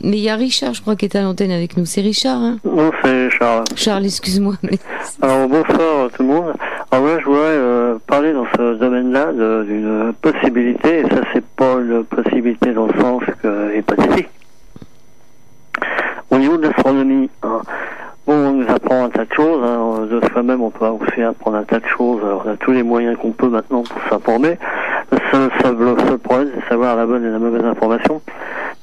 Mais il y a Richard, je crois, qui est à l'antenne avec nous. C'est Richard, hein? Non, c'est Charles. Charles, excuse-moi. Mais... Alors, bonsoir tout le monde. Alors là, je voudrais parler dans ce domaine-là d'une possibilité, et ça, c'est pas une possibilité dans le sens hypothétique. Au niveau de l'astronomie, hein, on nous apprend un tas de choses, hein, de soi-même, on peut aussi apprendre un tas de choses. Alors, on a tous les moyens qu'on peut maintenant pour s'informer. Le seul problème, c'est de savoir la bonne et la mauvaise information.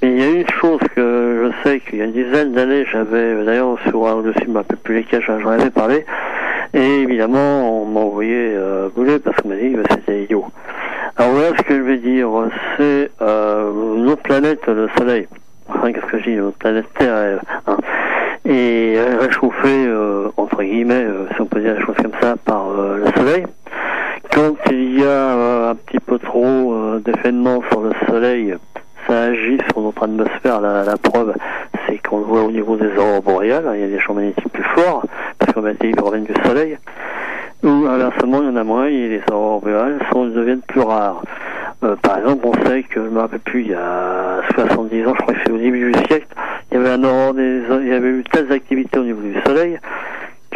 Mais il y a une chose que je sais qu'il y a une dizaine d'années, j'avais, d'ailleurs, sur un dessus, je ne me rappelle plus lesquels, j'en avais parlé. Et évidemment, on m'a envoyé bouler parce qu'on m'a dit que c'était idiot. Alors voilà ce que je vais dire. C'est notre planète, le Soleil. Enfin, qu'est-ce que je dis, notre planète Terre, hein, et réchauffée, entre guillemets, si on peut dire des choses comme ça, par le Soleil. Quand il y a un petit peu trop d'événements sur le Soleil, ça agit sur notre atmosphère. La preuve, c'est qu'on le voit au niveau des aurores boréales. Il y a des champs magnétiques plus forts, parce qu'en fait, ils proviennent du Soleil. Ou inversement, il y en a moins, et les aurores boréales deviennent plus rares. Par exemple, on sait que, je me rappelle plus, il y a 70 ans, je crois que c'est au début du siècle, il y avait eu telles activités au niveau du Soleil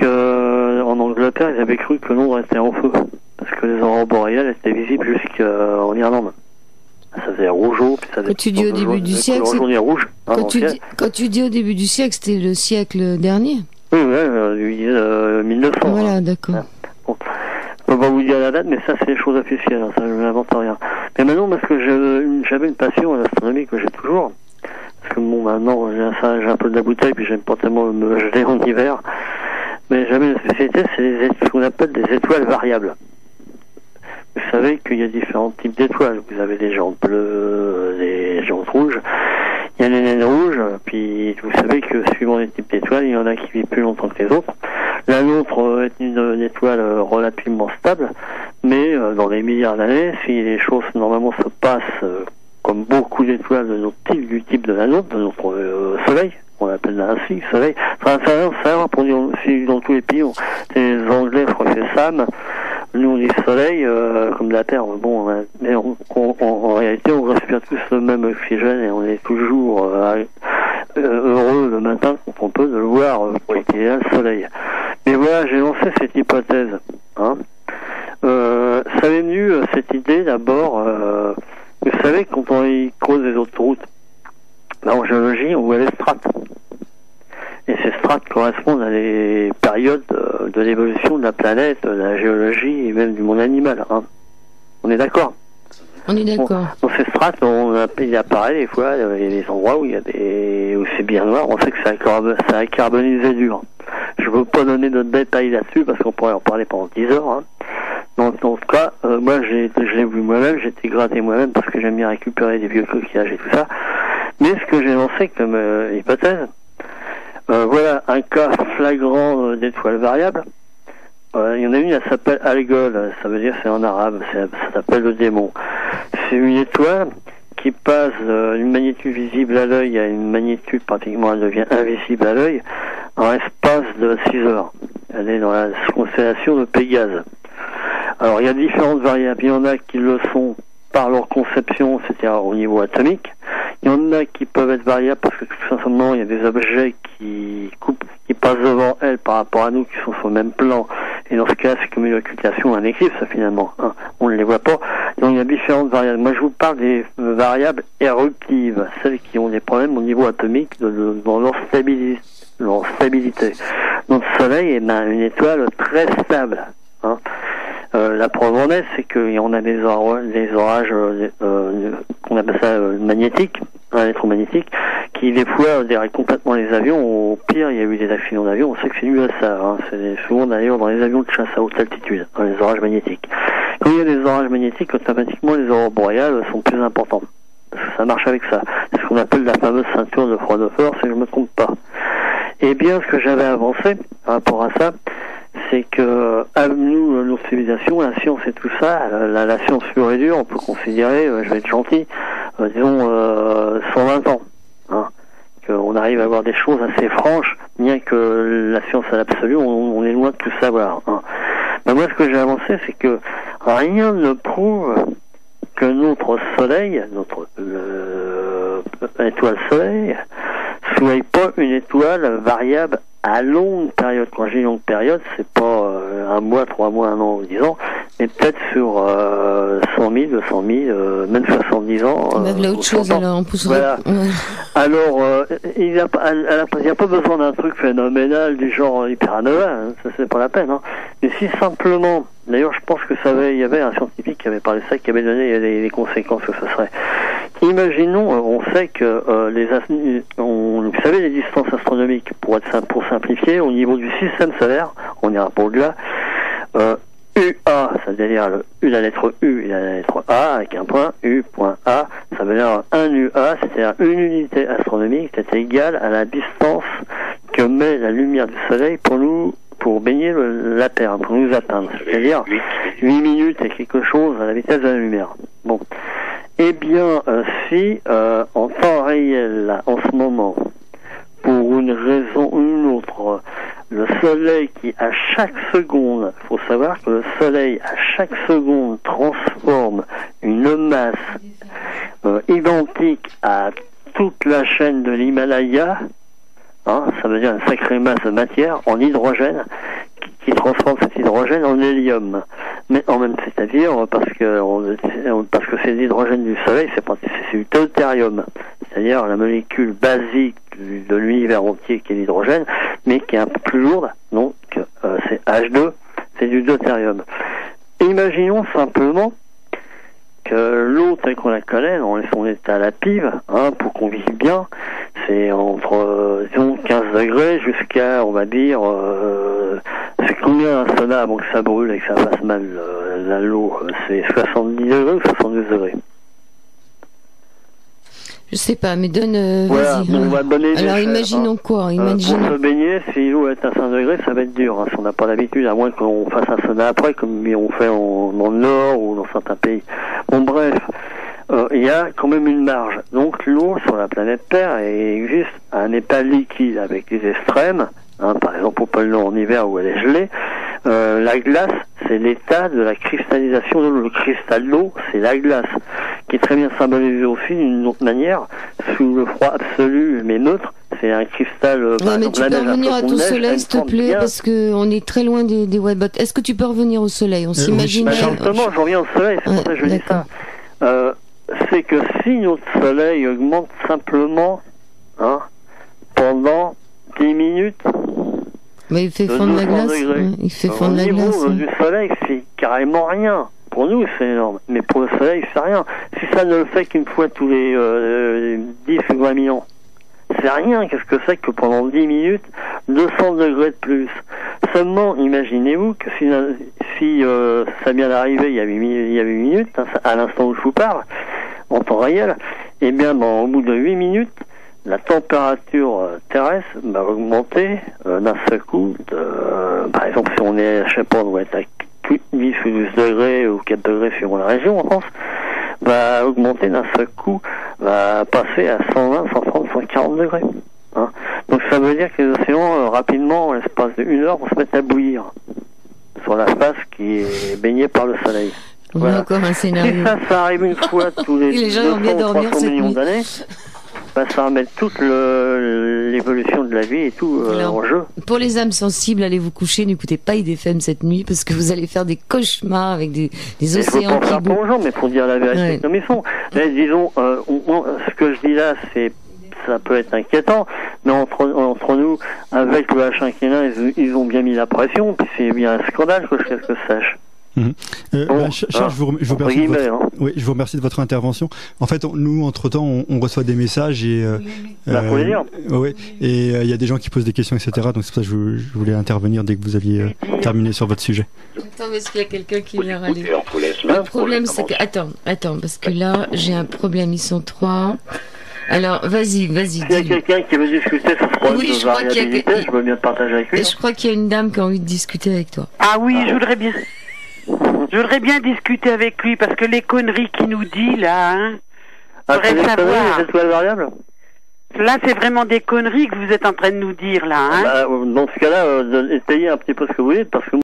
qu'en Angleterre, ils avaient cru que Londres était en feu. Parce que les aurores boréales étaient visibles jusqu'en Irlande. Ça faisait rougeau, puis ça faisait... Quand tu dis au début du siècle... Rouge, hein, quand tu dis au début du siècle, c'était le siècle dernier? Oui, 1900. Voilà, hein. d'accord. Bon. Je peux pas vous dire la date, mais ça, c'est des choses officielles, hein, ça, je n'invente rien. Mais maintenant, parce que j'avais une passion à l'astronomie que j'ai toujours, parce que bon, maintenant, j'ai un peu de la bouteille, puis j'aime pas tellement me geler en hiver, mais j'avais une spécialité, c'est ce qu'on appelle des étoiles variables. Vous savez qu'il y a différents types d'étoiles. Vous avez des jantes bleues, des jantes rouges. Il y a les naines rouges, puis vous savez que suivant les types d'étoiles, il y en a qui vivent plus longtemps que les autres. La nôtre est une étoile relativement stable, mais dans les milliards d'années, si les choses normalement se passent comme beaucoup d'étoiles de notre type, du type de la nôtre, de notre Soleil, on appelle ainsi, Soleil, ça va pour dire, si dans tous les pays, les Anglais, je crois que c'est Sam, nous on dit Soleil, comme la Terre, bon, mais en réalité on respire tous le même oxygène et on est toujours heureux le matin quand on peut de le voir pour utiliser le Soleil. Mais voilà, j'ai lancé cette hypothèse. Hein. Ça m'est venu cette idée d'abord, vous savez, quand on y creuse les autoroutes, là, en géologie, on voit les strates. Et ces strates correspondent à des périodes de l'évolution de la planète, de la géologie et même du monde animal. Hein. On est d'accord? On est d'accord. Bon, dans ces strates, il apparaît des fois, il y a des endroits où où c'est bien noir, on sait que ça a carbonisé dur. Je ne veux pas donner de détails là-dessus parce qu'on pourrait en parler pendant 10 heures. Hein. Dans ce cas, moi je l'ai vu moi-même, j'ai été gratté moi-même parce que j'aime bien récupérer des vieux coquillages et tout ça. Mais ce que j'ai lancé comme hypothèse, voilà un cas flagrant d'étoiles variables. Il y en a une, elle s'appelle Algol, ça veut dire c'est en arabe, ça s'appelle le démon. C'est une étoile qui passe d'une magnitude visible à l'œil à une magnitude pratiquement, elle devient invisible à l'œil en l'espace de 6 heures. Elle est dans la constellation de Pégase. Alors il y a différentes variables, il y en a qui le sont par leur conception, c'est-à-dire au niveau atomique. Il y en a qui peuvent être variables parce que tout simplement il y a des objets qui passent devant elles par rapport à nous, qui sont sur le même plan. Et dans ce cas, c'est comme une occultation, un éclipse finalement. Hein. On ne les voit pas. Donc il y a différentes variables. Moi je vous parle des variables éruptives, celles qui ont des problèmes au niveau atomique dans leur stabilité. Notre Soleil est une étoile très stable. Hein. La preuve en est, c'est qu'il en a des orages qu'on appelle ça magnétiques, électromagnétiques, qui des fois dérèglent complètement les avions. Au pire, il y a eu des accidents d'avion. On sait que c'est dû à ça. Hein. C'est souvent d'ailleurs dans les avions de chasse à haute altitude, hein, les orages magnétiques. Quand il y a des orages magnétiques, automatiquement les aurores boréales sont plus importantes. Parce que ça marche avec ça. C'est ce qu'on appelle la fameuse ceinture de Fraunhofer, si je ne me trompe pas. Eh bien, ce que j'avais avancé par rapport à ça, c'est que nous, nos civilisations, la science et tout ça, la science pure et dure, on peut considérer, je vais être gentil, disons 120 ans. Hein, qu'on arrive à avoir des choses assez franches, bien que la science à l'absolu, on est loin de tout savoir. Hein. Ben moi, ce que j'ai avancé, c'est que rien ne prouve que notre Soleil, notre étoile Soleil, soleil, pas une étoile variable à longue période. Quand j'ai longue période, c'est pas un mois, 3 mois, 1 an ou 10 ans, mais peut-être sur 100 000, 200 000, même 70 ans. Même là, autre chose, alors, on poussera. Voilà. Ouais. Alors, il n'y a pas besoin d'un truc phénoménal du genre hypernova, hein, ça c'est pas la peine. Hein. Mais si simplement, d'ailleurs, je pense que il y avait un scientifique qui avait parlé de ça, qui avait donné les conséquences que ce serait. Imaginons, on sait que vous savez, les distances astronomiques, pour simplifier, au niveau du système solaire, on ira pas au-delà, UA, ça veut dire la lettre U et la lettre A avec un point, U.A, ça veut dire un UA, c'est-à-dire une unité astronomique, c'est égal à la distance que met la lumière du soleil pour baigner la Terre, pour nous atteindre. C'est-à-dire 8 minutes et quelque chose à la vitesse de la lumière. Bon. Eh bien, si en temps réel, là, en ce moment, pour une raison ou une autre, le soleil qui à chaque seconde, il faut savoir que le soleil à chaque seconde transforme une masse identique à toute la chaîne de l'Himalaya, hein, ça veut dire une sacrée masse de matière, en hydrogène, qui transforme cet hydrogène en hélium. Mais en même, c'est-à-dire parce que c'est l'hydrogène du soleil, c'est du deutérium, c'est-à-dire la molécule basique de l'univers entier qui est l'hydrogène, mais qui est un peu plus lourde, donc c'est H2, c'est du deutérium. Imaginons simplement que l'eau telle qu'on la connaît, on laisse son état à la pive, hein, pour qu'on vive bien, c'est entre disons 15 degrés jusqu'à, on va dire, c'est combien un sauna avant que ça brûle et que ça fasse mal l'eau, c'est 70 degrés ou 72 degrés? Je sais pas, mais voilà, vas-y. On va donner alors imaginons quoi? Imaginons. Pour se baigner, si l'eau est à 5 degrés, ça va être dur. Hein, si on n'a pas l'habitude, à moins qu'on fasse un sauna après, comme on fait dans le Nord ou dans certains pays. Bon, bref, il y a quand même une marge. Donc l'eau sur la planète Terre existe à un état liquide avec des extrêmes. Hein, par exemple au pôle Nord en hiver où elle est gelée. La glace, c'est l'état de la cristallisation de l'eau. Le cristal d'eau, c'est la glace, qui est très bien symbolisé aussi d'une autre manière. Sous le froid absolu mais neutre, c'est un cristal. Mais tu peux revenir à ton soleil, s'il te plaît, parce que on est très loin des whitebots. Est-ce que tu peux revenir au soleil? On s'imagine. Justement, je reviens au soleil, c'est pour ça que je dis ça. C'est que si notre soleil augmente simplement, hein, pendant 10 minutes. Mais il fait fondre la glace. Ouais, il fait fondre la glace. Au niveau du soleil, c'est carrément rien. Pour nous, c'est énorme. Mais pour le soleil, c'est rien. Si ça ne le fait qu'une fois tous les 10 ou 20 000 ans, c'est rien. Qu'est-ce que c'est que pendant 10 minutes, 200 degrés de plus? Seulement, imaginez-vous que si ça vient d'arriver il y a 8 minutes, hein, à l'instant où je vous parle, en temps réel, eh bien, au bout de 8 minutes, la température terrestre va augmenter d'un seul coup. Par exemple, si on est, je sais pas, on va être à 10 ou 12 degrés ou 4 degrés suivant la région en France, va augmenter d'un seul coup, va passer à 120, 130, 140 degrés. Hein. Donc ça veut dire que les océans, rapidement, en l'espace de 1 heure, vont se mettre à bouillir sur la face qui est baignée par le soleil. Voilà. Encore un scénario. Si ça arrive une fois tous les 200 ou 300 millions d'années, ça va mettre toute l'évolution de la vie et tout en jeu. Pour les âmes sensibles, allez vous coucher, n'écoutez pas IDFM cette nuit parce que vous allez faire des cauchemars avec des océans qui bougent. Pas aux gens, mais pour dire la vérité comme ils sont. Mais disons, ce que je dis là, ça peut être inquiétant, mais entre nous, avec le H1N1, ils ont bien mis la pression, puis c'est bien un scandale que je sache. Charles, je vous remercie de votre intervention. En fait, nous, entre-temps, on reçoit des messages et faut les dire. Et il y a des gens qui posent des questions, etc. Donc c'est pour ça que je voulais intervenir dès que vous aviez terminé sur votre sujet. Attends, est-ce qu'il y a quelqu'un qui vient râler? Le problème, c'est que... Attends, parce que là, j'ai un problème. Ils sont 3. Alors, vas-y. Il y a quelqu'un qui veut discuter sur ce problème de variabilité, je veux bien partager avec lui. Je crois qu'il y a une dame qui a envie de discuter avec toi. Ah oui, je voudrais bien discuter avec lui parce que les conneries qu'il nous dit là, hein, faudrait savoir. Les étoiles variables? Là, c'est vraiment des conneries que vous êtes en train de nous dire là, hein. Dans ce cas-là, essayez un petit peu ce que vous dites parce que